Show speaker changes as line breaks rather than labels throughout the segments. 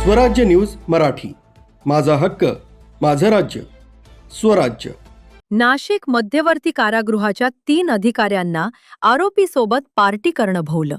स्वराज्य न्यूज मराठी, माझा हक्क, माझं राज्य, स्वराज्य.
नाशिक मध्यवर्ती कारागृहाच्या 3 अधिकाऱ्यांना आरोपीसोबत पार्टी करणं भोवलं.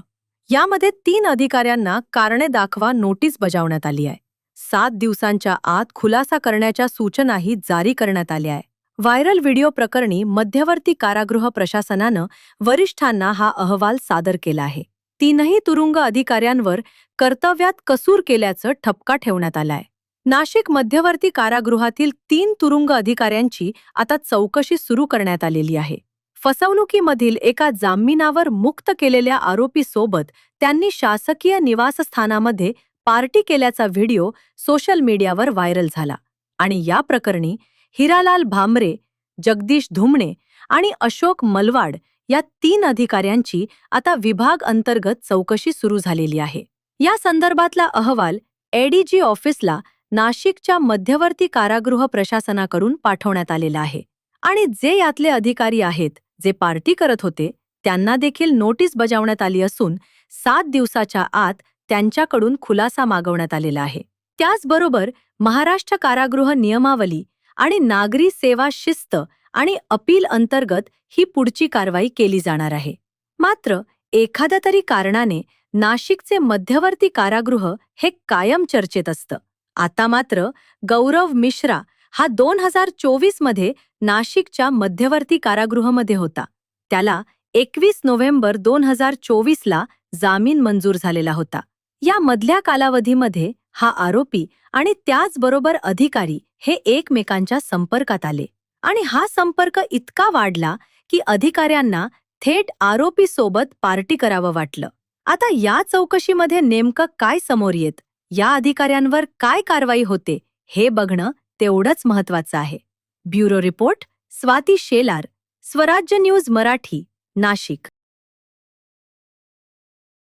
यामध्ये 3 अधिकाऱ्यांना कारणे दाखवा नोटीस बजावण्यात आली आहे. 7 दिवसांच्या आत खुलासा करण्याच्या सूचनाही जारी करण्यात आल्या आहे. व्हायरल व्हिडिओ प्रकरणी मध्यवर्ती कारागृह प्रशासनानं वरिष्ठांना हा अहवाल सादर केला आहे. 3ही तुरुंग अधिकाऱ्यांवर कर्तव्यात कसूर केल्याचं ठपका ठेवण्यात आलाय. नाशिक मध्यवर्ती कारागृहातील 3 तुरुंग अधिकाऱ्यांची आता चौकशी सुरू करण्यात आलेली आहे. फसवणुकीमधील एका जामिनावर मुक्त केलेल्या आरोपीसोबत त्यांनी शासकीय निवासस्थानामध्ये पार्टी केल्याचा व्हिडिओ सोशल मीडियावर व्हायरल झाला आणि या प्रकरणी हिरालाल भामरे, जगदीश धुमणे आणि अशोक मलवाड या 3 अधिकाऱ्यांची आता विभाग अंतर्गत चौकशी सुरू झालेली आहे. या संदर्भातला अहवाल एडीजी ऑफिसला नाशिकच्या मध्यवर्ती कारागृह प्रशासनाकडून पाठवण्यात आलेला आहे आणि जे यातले अधिकारी आहेत जे पार्टी करत होते त्यांना देखील नोटीस बजावण्यात आली असून 7 दिवसाच्या आत त्यांच्याकडून खुलासा मागवण्यात आलेला आहे. त्याचबरोबर महाराष्ट्र कारागृह नियमावली आणि नागरी सेवा शिस्त आणि अपील अंतर्गत ही पुढची कारवाई केली जाणार आहे. मात्र एखाद्या तरी कारणाने नाशिकचे मध्यवर्ती कारागृह हे कायम चर्चेत असतं. आता मात्र गौरव मिश्रा हा 2024 मध्ये नाशिकच्या मध्यवर्ती कारागृहामध्ये होता. त्याला 21 नोव्हेंबर 2024 ला जामीन मंजूर झालेला होता. या मधल्या कालावधीमध्ये हा आरोपी आणि त्याचबरोबर अधिकारी हे एकमेकांच्या संपर्कात आले आणि हा संपर्क इतका वाढला की अधिकाऱ्यांना थेट आरोपीसोबत पार्टी करावं वाटलं. आता या चौकशीमध्ये नेमकं काय समोर येत, या अधिकाऱ्यांवर काय कारवाई होते हे बघणं तेवढंच महत्त्वाचं आहे. ब्युरो रिपोर्ट, स्वाती शेलार, स्वराज्य न्यूज मराठी, नाशिक.